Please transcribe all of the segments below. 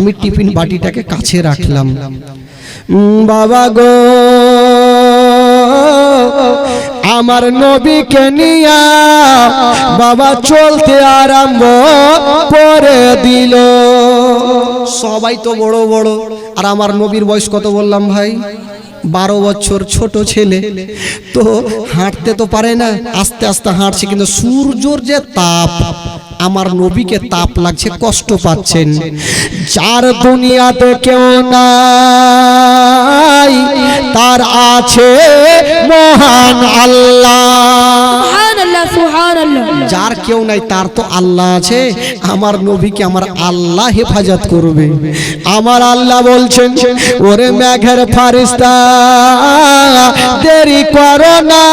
আমি টিফিন বাটিটাকে কাছে রাখলাম। বাবা গো, আমার নবীকে নিয়া বাবা চলতে আরম্ভ করে দিল। সবাই তো বড় বড়, আর আমার নবীর বয়স কত বললাম ভাই? 12 বছর, ছোট ছেলে তো হাঁটতে তো পারে না, আস্তে আস্তে হাঁটছে, কিন্তু সূর্যর যে তাপ, আমার নবীকে তাপ লাগছে, কষ্ট পাচ্ছেন। যার দুনিয়াতে কেউ নাই, তার আছে মহান আল্লাহ। যার কেউ নাই তার তো আল্লাহ আছে। আমার নবীকে আমার আল্লাহ হেফাজত করবে। আমার আল্লাহ বলছেন, ওরে মেঘের ফারিস্তা, দেরি করো না,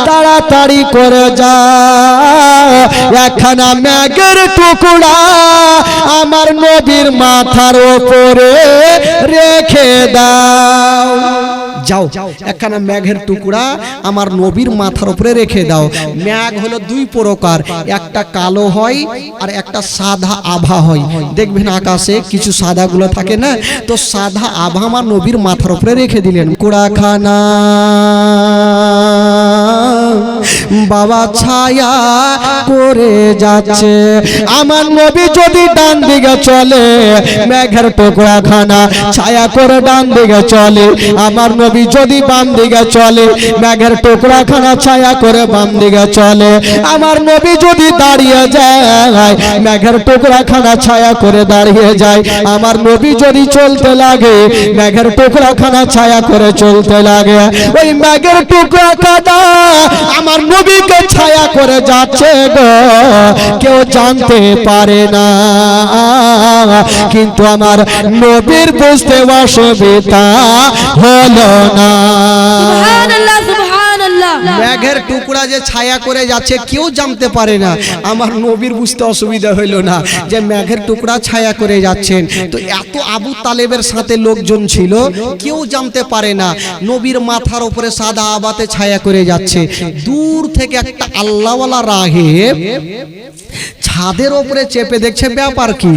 তাড়াতাড়ি করে যা, একখানা মেঘের টুকরা আমার নবীর মাথার উপরে রেখে দাও। যাও, একখানা মেঘের টুকরা আমার নবীর মাথার উপরে রেখে দাও। মেঘ হলো 2 প্রকার, একটা কালো হয় আর একটা সাদা আভা হয়। দেখবেন আকাশে কিছু সাদা গুলো থাকে না, তো সাদা আভা আমার নবীর মাথার উপরে রেখে দিলেন। কুড়াখানা বাবা ছায়া করে যাচ্ছে। আমার নবী যদি ডান দিকে চলে, মেঘের টুকরা খানা ছায়া করে ডান দিকে চলে। আমার নবী যদি বাম দিকে চলে, মেঘের টুকরা খানা ছায়া করে বাম দিকে চলে। আমার নবী যদি দাঁড়িয়ে যায়, মেঘের টুকরা খানা ছায়া করে দাঁড়িয়ে যায়। আমার নবী যদি চলতে লাগে, মেঘের টুকরা খানা ছায়া করে চলতে লাগে। ওই মেঘের টুকরা খানা আমার নবীকে ছায়া করে যাচ্ছে গো, কেউ জানতে পারে না, কিন্তু আমার নবীর বুঝতে অসুবিধা হলো না। সুবহানাল্লাহ, সুবহানাল্লাহ। মেঘের টুকরা যে ছায়া করে যাচ্ছে কেউ জানতে পারে না, আমার নবীর বুঝতে অসুবিধা হইল না যে মেঘের টুকরা ছায়া করে যাচ্ছেন। তো এত আবু তালেবের সাথে লোকজন ছিল, কেউ জানতে পারে না নবীর মাথার উপরে সাদা আবাতে ছায়া করে যাচ্ছে। দূর থেকে একটা আল্লাহওয়ালা রাহেব ছাদের উপরে চেপে দেখছে, ব্যাপার কি,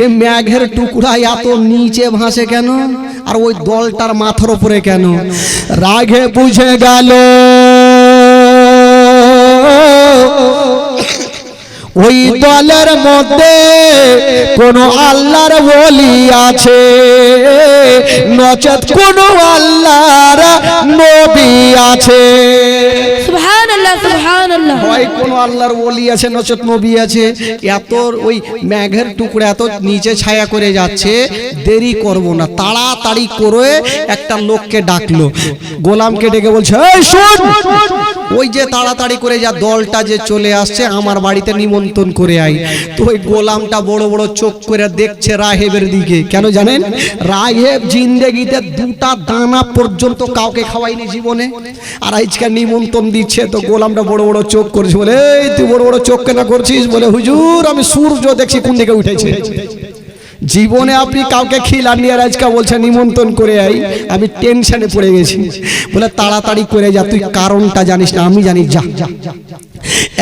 এই মেঘের টুকরা এত নিচে ভাসে কেন, আর ওই দলটার মাথার উপরে কেন? রাগে বুঝে গেল ওই দলের মধ্যে কোন আল্লাহর ওলি আছে, নচেত কোন আল্লাহর নবী আছে। সুবহানাল্লাহ, সুবহানাল্লাহ। হয় কোন আল্লাহর ওলি আছে, নচেত নবী আছে। এত ওই মেঘের টুকরা এত নিচে ছায়া করে যাচ্ছে, দেরি করব না, তাড়াতাড়ি করে একটা লোককে ডাকলো, গোলামকে ডেকে বলছে, এই শুন, ওই যে তাড়াতাড়ি করে যা দলটা যে চলে আসছে, আমার বাড়িতে নিমন্ত্রণ করে আই। তো ওই গোলামটা বড় বড় চোখ করে দেখছে রাহেবের দিকে। কেন জানেন? রাহেব জিন্দেগিতে 2টা দানা পর্যন্ত কাউকে খাওয়াইনি জীবনে, আর আজকে নিমন্ত্রণ দিচ্ছে। তো গোলামটা বড় বড় চোখ করছে, বলে, এই তুই বড় বড় চোখ কেন করছিস? বলে, হুজুর আমি সূর্য দেখছি কোন দিকে উঠেছে। জীবনে আপনি কাউকে খিলাননি, আর আজকে বলছে নিমন্ত্রণ করে আই। আমি টেনশনে পড়ে গেছি। বলে, তাড়াতাড়ি করে যা, তুই কারণটা জানিস না, আমি জানি, যা।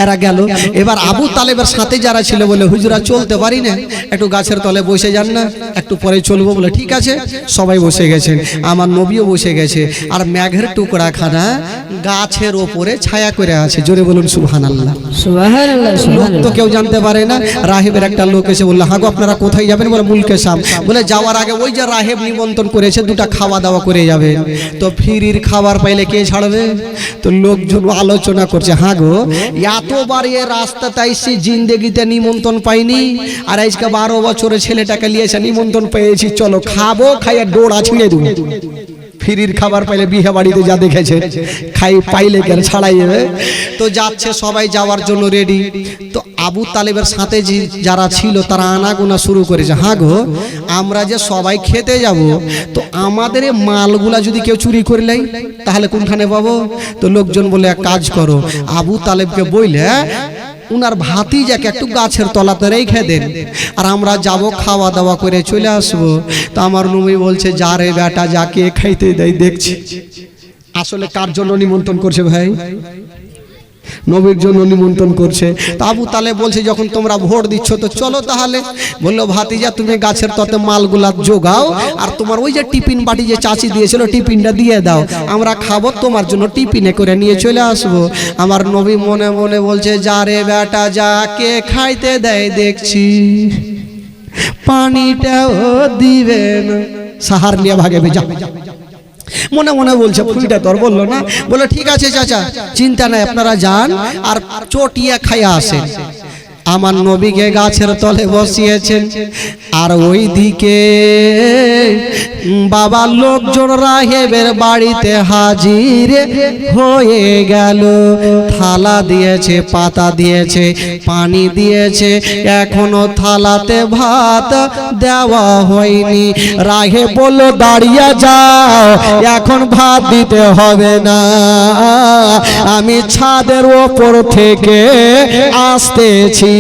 এরা গেল। এবার আবু তালেবের সাথে যারা ছিল বলে, হুজুরা চলতে পারি না, একটু গাছের তলে বসে যান না, একটু পরে চলবো। বলে, ঠিক আছে। সবাই বসে গেছেন, আমার নবীও বসে গেছে, আর মেঘের টুকরা খানা গাছের ওপরে ছায়া করে আছে। জোরে বলুন সুবহানাল্লাহ, সুবহানাল্লাহ। লোক তো কেউ জানতে পারে না। রাহেবের একটা লোক এসে বললো, হাগো আপনারা কোথায় যাবেন? বলে, মুলকে শাম। বলে, যাওয়ার আগে ওই যে রাহেব নিমন্ত্রণ করেছে, 2টা খাওয়া দাওয়া করে যাবে। তো ফ্রির খাবার পাইলে কে ছাড়বে? তো লোকজন আলোচনা করছে, হাগো এতবার এ রাস্তাতে আইসি, জিন্দেগিতে নিমন্ত্রণ পাইনি, আর আজকে 12 বছরের ছেলেটাকে নিয়েছে, নিমন্ত্রণ পেয়েছি, চলো খাবো, খাইয়ে ডোরা ছিঁড়ে দেবো। ফ্রির খাবার পাইলে বিয়ে বাড়িতে যা দেখেছে, খাই পাইলে কেন ছাড়াই যাবে। তো যাচ্ছে, সবাই যাওয়ার জন্য রেডি। তো আবু তালেবের সাথে যারা ছিল তারা আনাগোনা শুরু করেছে, হ্যাঁ গো আমরা যে সবাই খেতে যাব, তো আমাদের এই মালগুলা যদি কেউ চুরি করে নেয় তাহলে কোনখানে পাবো? তো লোকজন বলে, এক কাজ করো, আবু তালেবকে বইলে উনার ভাতিজাকে একটু গাছের তলাতে রেখে দেন, আর আমরা যাব, খাওয়া দাওয়া করে চলে আসবো। তো আমার নবী বলছে, যা রে বেটা, যাকে খাইতে দেয় দেখছি। আসলে কার জন্য নিমন্ত্রণ করছে ভাই? নবীর জন্য নিমন্ত্রণ করছে। তা আবু তালেব বলছে যখন তোমরা ভোট দিচ্ছ তো চলো তাহলে। বললো ভাতিজা তুমি গাছের ততে মালগুলা জোগাও, আর তোমার ওই যে টিফিন বাটি যে চাচি দিয়েছিল টিফিনটা দিয়ে দাও, আমরা খাবো, তোমার জন্য টিফিনে করে নিয়ে চলে আসবো। আমার নবী মনে মনে বলছে যা রে বেটা যা, কে খাইতে দেয় দেখছি, পানিটাও দিবে না, সাহার নিয়ে ভাগে যা। মনে মনে বলছে ফুলটা তোর বললো না, বলে ঠিক আছে চাচা চিন্তা নাই, আপনারা যান আর চটিয়া খাইয়া আসেন। আমার নবীকে গাছের তলে বসিয়েছেন, আর ওই দিকে বাবার লোকজন রাহেবের বাড়িতে হাজির হয়ে গেল। থালা দিয়েছে, পাতা দিয়েছে, পানি দিয়েছে, এখনো থালাতে ভাত দেওয়া হয়নি। রাহেব বলল দাঁড়িয়ে যাও, এখন ভাত দিতে হবে না, আমি ছাদের ওপর থেকে আসতেছি।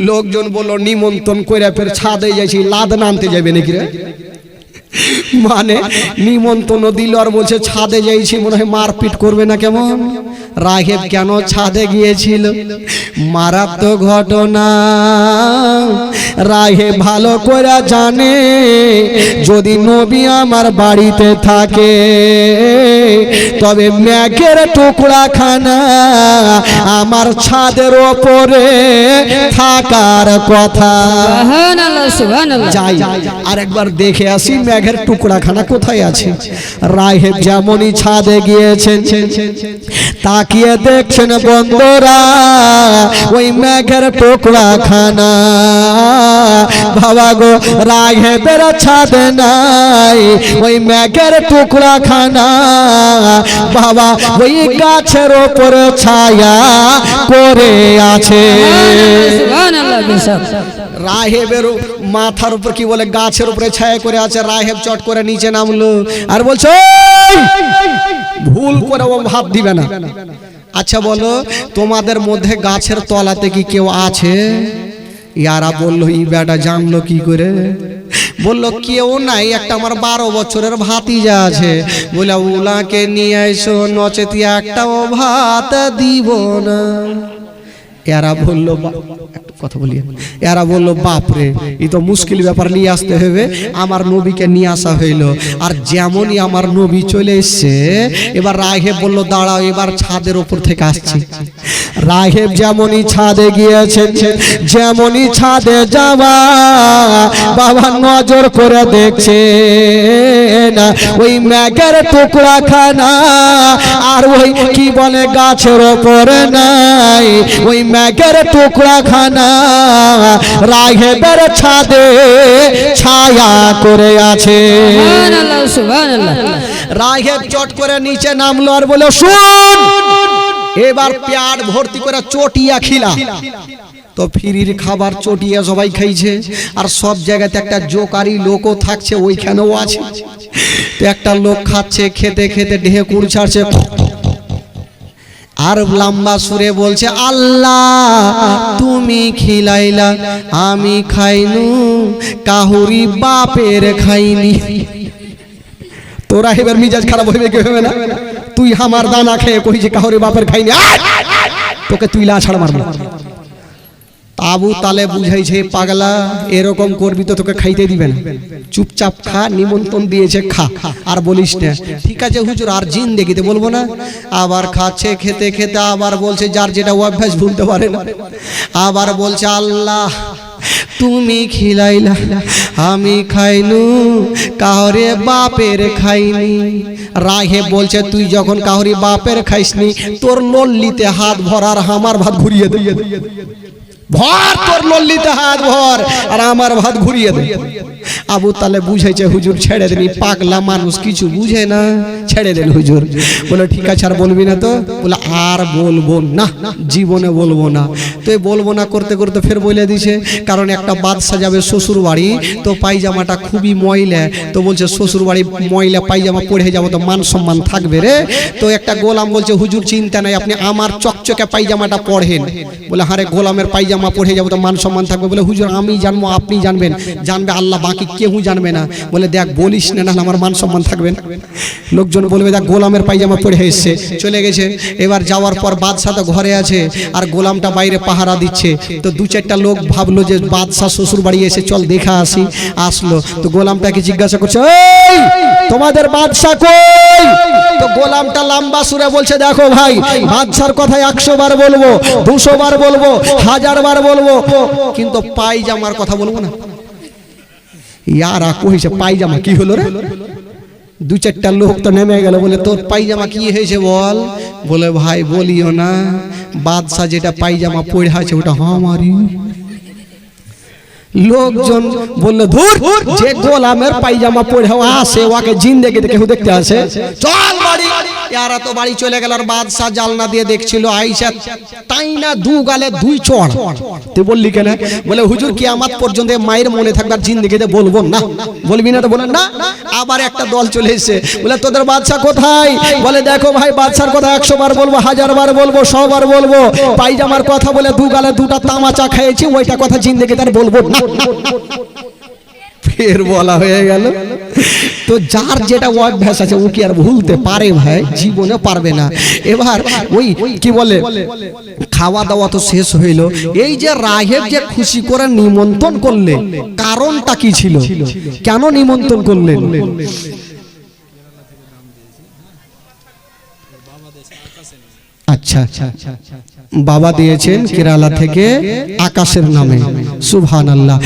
লোকজন বলল নিমন্ত্রণ করে ফের ছাদে যাইছি, লাদ নামতে যাবে নাকি রে? মানে নিমন্ত্রণ দিল আর বলছে ছাদে যাইছি, মনে হয় মারপিট করবে না কেমন। রাহেব কেন ছাদে গিয়েছিল? মারাত্মক ঘটনা। রাহেব ভালো করে জানে যদি নবী আমার বাড়িতে থাকে তবে মেঘের টুকরা খানা আমার ছাদের ওপরে থাকার কথা। সুবহানাল্লাহ সুবহানাল্লাহ। যাই আর একবার দেখে আসি মেঘের টুকরা খানা কোথায় আছে। রাহেব যেমনই ছাদে গিয়েছেন, তাকিয়ে দেখছেন বন্ধুরা ওই মেঘের টুকরা খানা। বাবা গো রাহেবের ছাদে নাই ওই মেঘের টুকরা খানা, বাবা ওই গাছের ওপরে ছায়া করে আছে। সুবহানাল্লাহ। রাহেবের মাথার উপর কি বলে গাছের উপরে ছায়া করে আছে। রাহেব চট করে নিচে নামলো আর বলছে ভুল করে ও ভাত দিবে না। আচ্ছা বলো তোমাদের মধ্যে গাছের তলাতে কি কেউ আছে? ইয়ারা বললো ই বেটা জানলো কি করে? বললো কেউ নাই, একটা আমার 12 বছরের ভাতিজা আছে, বলে ওলাকে নিয়ে এসো নচেত একটাও ভাত দিব না। এরা বললো কথা বলি, এরা বললো বাপরে এই তো মুশকিল ব্যাপার নিয়ে আসতে হবে। আমার নবীকে নিয়ে আসা হইলো, আর যেমনই আমার নবী চলে এসছে এবার রাহেব বললো দাঁড়াও এবার ছাদের উপর থেকে আসছি। রাহেব যেমনই ছাদে গিয়েছেন, যেমনই ছাদে যাওয়া বাবা নজর করে দেখছে না ওই মেঘের টুকরা খানা আর ওই কি বলে গাছের ওপরে নাই ওই মেঘের টুকরা খানা রাহেবের ছাদে ছায়া করে আছে। সুবহানাল্লাহ সুবহানাল্লাহ। রাহেব চট করে নিচে নামলো আর বলে শুন এবার পেট ভর্তি করে চটিয়া খিলা। তো ফ্রির খাবার চটিয়া সবাই খাইছে, আর সব জায়গাতে একটা জোকারি লোকও থাকছে, ওইখানেও আছে। তো একটা লোক খাচ্ছে, খেতে খেতে ঢেকুর ছাড়ছে আর লম্বা সুরে বলছে আল্লাহ তুমি খিলাইলা আমি খাইনু, কাহুরি বাপের খাইনি। তোরা এবার মিজাজ খারাপ হইবে কি হবে না? তুই আমার দানা খেয়ে কইছে কাহুরি বাপের খাইনি, তোকে তুই লা ছাড় মারবো। আবু তালেব বুঝাইছে পাগলা এরকম করবি তো তোকে খাইতে দিবেন, চুপচাপ খা, নিমন্ত্রণ দিয়েছে খা, আর বলিস না। ঠিক আছে হুজুর আর জিন্দেগিতে বলবো না। আবার খাচ্ছে, খেতে খেতে আবার বলছে, যার যেটা অভ্যাস ভুলতে পারে না, আবার বলছে আল্লাহ তুমি খিলাইলা আমি খাইনু, কাহরে বাপের খাইনি। রাহেব বলছে তুই যখন কাহরি বাপের খাইসনি তোর লল্লিতে হাত ভরার আমার ভাত ঘুরিয়ে দিয়ে ভর, তোর লল্লিতে হাত ভর আর আমার ভাত ঘুরিয়ে দে। আবু তালেব বুঝাইছে হুজুর ছেড়ে দেন, পাগলা মানুষ কিছু বুঝে না, ছেড়ে দেন হুজুর। বলে ঠিক আছে আর বলবি না তো? বলে আর বলবো না, জীবনে বলবো না। তো বলবো না করতে করতে ফের বলে দিছে, কারণ একটা বাদশা যাবে শ্বশুর বাড়ি, তো পায়জামাটা খুবই ময়লা, তো বলছে শ্বশুর বাড়ি ময়লা পায়জামা পরে যাবো তো মান সম্মান থাকবে রে। তো একটা গোলাম বলছে হুজুর চিন্তা নাই আপনি আমার চকচকে পায়জামাটা পড়েন। বলে হারে গোলামের পায়জামা পরে যাবো তো মান সম্মান থাকবে। বলে হুজুর আমি জানবো আপনি জানবেন, জানবে আল্লাহ, বাকি কেউ জানবে না। বলে দেখ বলিস না, না আমার মান সম্মান থাকবে না, লোকজন বলবে দেখ গোলামের পায়জামা পরে এসছে, চলে গেছে। এবার যাওয়ার পর বাদশাহ তো ঘরে আছে আর গোলামটা বাইরে পাহারা দিচ্ছে। তো দু চারটা লোক ভাবলো যে বাদশাহ শ্বশুর বাড়ি এসে চল দেখা আসি। আসলো তো গোলামটাকে জিজ্ঞাসা করছে, এই তোমাদের বাদশাহ কই? তো গোলামটা লম্বা সুরে বলছে, দেখো ভাই বাদশার কথা 100 বার বলবো, 200 বার বলবো, 1000 বার বলবো, কিন্তু পায়জামার কথা বলবো না। ইয়ারা কইছে পায়জামা কি হলো রে? দু চারটা লোক তো নেমে গেল, বলে তোর পায়জামা কি হয়েছে বল। বলে ভাই বলিও না, বাদশাহ যেটা পায়জামা পরে আছে ওটা আমারই। লোকজন বললো ধুর, যে গোলামের পায়জামা পরে আসে ওকে জিন্দেগিতে কেউ দেখতে আসে, চল বাড়ি। ইয়ারা তো বাড়ি চলে গেল। আর বাদশাহ জালনা দিয়ে দেখছিল, আইসা তাই না দু গালে 2 চড়। তুই বললি কেন? বলে হুজুর কিয়ামত পর্যন্ত মায়ের মনে থাকবে, আর জিন্দেগিতে বলবো না। বলবি না তো বলেন না। আবার একটা দল চলে এসে বলে তোদের বাদশাহ কোথায়? বলে দেখো ভাই বাদশার কথা 100 বার বলবো, 1000 বার বলবো, 100 বার বলবো, পায়জামার কথা বলে 2 গালে 2টা তামাচা খেয়েছি, ওইটা কথা জিন্দেগিতে আর বলবো না। ফের বলা হয়ে গেল। তো যার যেটা অভ্যাস আছে ও কি আর ভুলতে পারে ভাই? জীবনে পারবে না। এবার ওই কি বলে খাওয়া দাওয়া তো শেষ হইল। এই যে রাহেব যে খুশি করে নিমন্ত্রণ করলেন, কারণটা কি ছিল? কেন নিমন্ত্রণ করলেন? আচ্ছা, বাবা দিয়েছেন কেরালা থেকে আকাশের নামে, সুবহানাল্লাহ।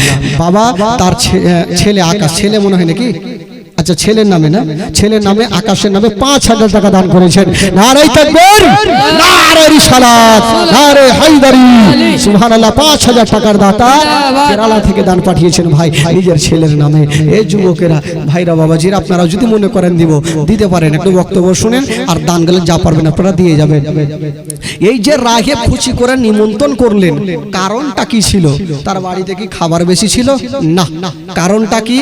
বাবা তার ছেলে আকাশ, ছেলে মনে হয় নাকি? আচ্ছা ছেলের নামে না, ছেলের নামে আকাশের নামে 5000 টাকা দান করেছেন। নারে তাকবীর, নারে রিসালাত, নারে হায়দারি, সুবহানাল্লাহ। 5000 টাকার দাতা কেরালা থেকে দান পাঠিয়েছেন ভাই নিজের ছেলের নামে। এই যুবকেরা ভাইরা বাবাজিরা আপনারা যদি মনে করেন দিব, দিতে পারেন। একটু বক্তব্য শুনেন আর দান গেলে যা পারবেন আপনারা দিয়ে যাবেন। এই যে রাহেব খুশি করে নিমন্ত্রণ করলেন, কারণটা কি ছিল? তার বাড়িতে কি খাবার বেশি ছিল? না। কারণটা কি?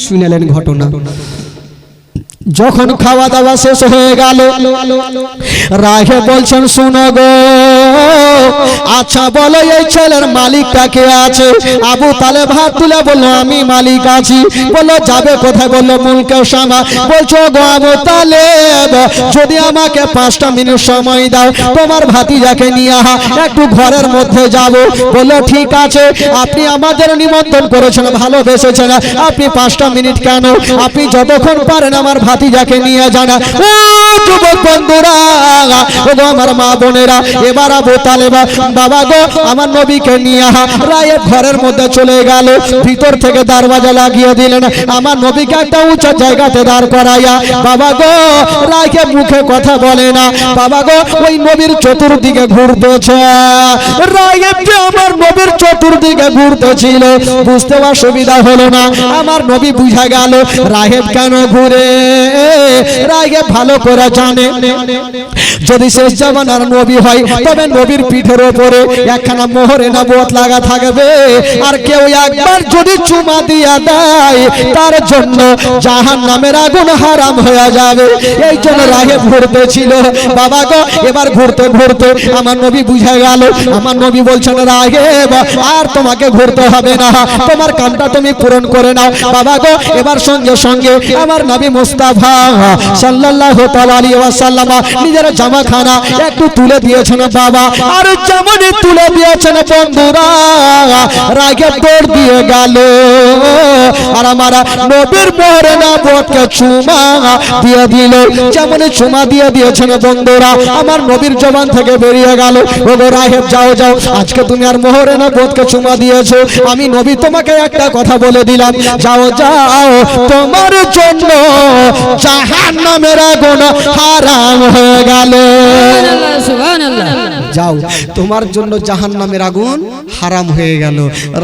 শুনেলেন ঘটনা। যখন খাওয়া দাওয়া শেষ হয়ে গেল, রাহেব বলছেন শোনো গো, আচ্ছা বলো এই ছেলের মালিকটা কে আছে? আবু তালেব হাত তুলে বললো আমি মালিক আছি। বললো যাবে কোথায়? বললো মুলকে শামা। বলছো গো আবু তালেব, যদি আমাকে 5টা মিনিট সময় দাও, তোমার ভাতিজাকে নিয়ে একটু ঘরের মধ্যে যাব। বললো ঠিক আছে, আপনি আমাদের নিমন্ত্রণ করেছেন, ভালোবেসেছেন, আপনি 5টা মিনিট কেন, আপনি যতক্ষণ পারেন আমার ভাতিজাকে নিয়ে জানা। ও যুবক বন্ধুরা, ও আমার মা বোনেরা, এবার আবু তালেব বাবা গো আমার নবীকে নিয়ে রায়ের ঘরের মধ্যে চলে গেল। ভিতর থেকে দরজা লাগিয়ে দিলেন, আমার নবীকে একটা উঁচু জায়গাতে দাঁড় করাইয়া বাবা গো রায়কে মুখে কথা বলে না। বাবা গো ওই নবীর চতুর্দিকে ঘুরতেছে। রায়েব যে আমার নবীর চতুর্দিকে ঘুরতেছিল, বুঝতে অসুবিধা হলো না। আমার নবী বুঝা গেল রাহেব কেন ঘুরে। রাহেব ভালো করে জানে, যদি শেষ জামানার নবী হয় তবে নবীর পিঠের উপরে একখানা মোহরে নবুয়ত লাগা থাকবে, আর কেউ একবার যদি চুমা দিয়া দেয় তার জন্য জাহান্নামের আগুন হারাম হয়ে যাবে। এই জন্য রাহেব ঘুরতেছিল। বাবা গো এবার ঘুরতে ঘুরতে আমার নবী বুঝা গেল। আমার নবী বলছেন রাহেব আর তোমাকে ঘুরতে হবে না, তোমার কামটা তুমি পূরণ করে নাও। বাবা গো এবার সঙ্গে সঙ্গে আমার নবী মুস্তাফা সাল্লাল্লাহু তাআলা আলাইহি ওয়াসাল্লাম নিজের জামাখানা একটু তুলে দিয়েছেন বাবা। আর যেমনই তুলে দিয়েছেন বন্ধুরা, রাগে দৌড় দিয়ে গেল আর আমার নবীর মোহরে নবুয়তকে চুমা দিয়ে দিল। যেমনই চুমা দিয়ে দিয়েছেন বন্ধুরা, আমার নবীর জবান থেকে বেরিয়ে গেল, ওগো রাহেব যাও যাও, আজকে তুমি আর মোহরে নবুয়তকে চুমা দিয়েছো, আমি নবী তোমাকে একটা কথা বলে দিলাম, যাও যাও, তোমার জন্য জাহান্নামের আগুন হারাম হয়ে গেল। সুবহানাল্লাহ। যাও, তোমার জন্য জাহান্নামের আগুন হারাম হয়ে গেল।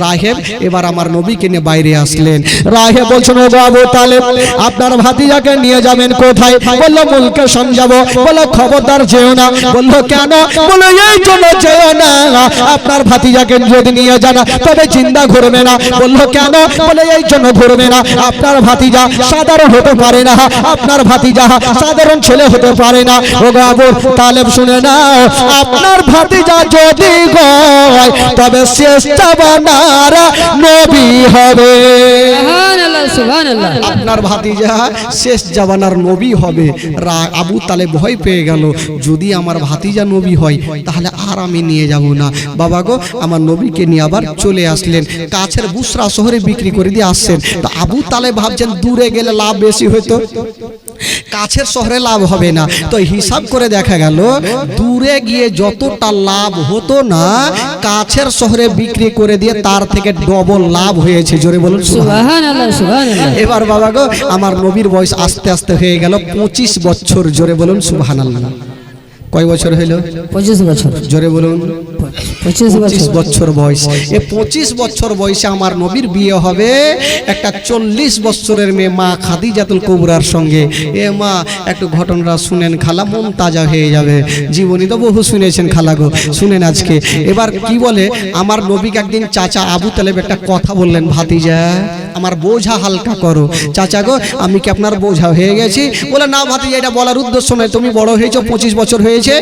রাহেব এবার আমার নবীকে নিয়ে বাইরে আসলেন। রাহেব বলছেন ও আবু তালেব আপনার ভাতিজাকে নিয়ে যাবেন কোথায়? বললো মুলকে সমঝাবো। বললো খবরদার যেও না। বললো কেন? বললো এই জন্য যেও না, আপনার ভাতিজাকে যদি নিয়ে যান তবে জিন্দা ঘুরবে না। বললো কেন? বলে এই জন্য ঘুরবে না, আপনার ভাতিজা সাধারণ হতে পারে না, আপনার ভাতিজা সাধারণ ছেলে হতে পারে না। ও আবু তালেব শুনে নাও, আপনার ভাতিজা যদি হয় তবে শেষ জামানার নবী হবে। সুবহানাল্লাহ সুবহানাল্লাহ। আপনার ভাতিজা শেষ জামানার নবী হবে। আবু তালেব ভয় পেয়ে গেল, যদি আমার ভাতিজা নবী হয় তাহলে আর আমি নিয়ে যাব না। বাবা গো, আমার নবীকে নিয়ে আবার চলে আসলেন, কাছের বুসরা শহরে বিক্রি করে দিয়ে আসছেন। তো আবু তালেব ভাবছেন দূরে গেলে লাভ বেশি হইতো, কাছের শহরে লাভ হবে না। তো হিসাব করে দেখা গেল দূরে গিয়ে যতটা লাভ হতো না, কাছের শহরে বিক্রি করে দিয়ে তার থেকে ডবল লাভ হয়েছে। জোরে বলুন সুবহানাল্লাহ। সুবহানাল্লাহ সুবহানাল্লাহ। এবার বাবা গো, আমার নবীর বয়স আস্তে আস্তে হয়ে গেল 25 বছর। জোরে বলুন সুবহানাল্লাহ। কয় বছর হইল? 25 বছর। জোরে বলুন। 25 25 বছর। বছর বয়স। এই 25 বছর বয়সে আমার নবীর বিয়ে হবে একটা 40 বছরের মেয়ে মা খাদিজাতুল কুবরার সঙ্গে। এ মা, একটু ঘটনাটা শুনেন খালা, মন তাজা হয়ে যাবে। জীবনী তো বহু শুনেছেন খালা গো, শুনেন আজকে। এবার কি বলে, আমার নবীকে একদিন চাচা আবু তালেব একটা কথা বললেন, ভাতিজা আমার বোঝা হালকা করো। চাচা গো, আমি কি আপনার বোঝা হয়ে গেছি? বলে না ভাতিজা, এটা বলার উদ্দেশ্য নয়, তুমি বড় হয়েছো, 25 বছর হয়েছে,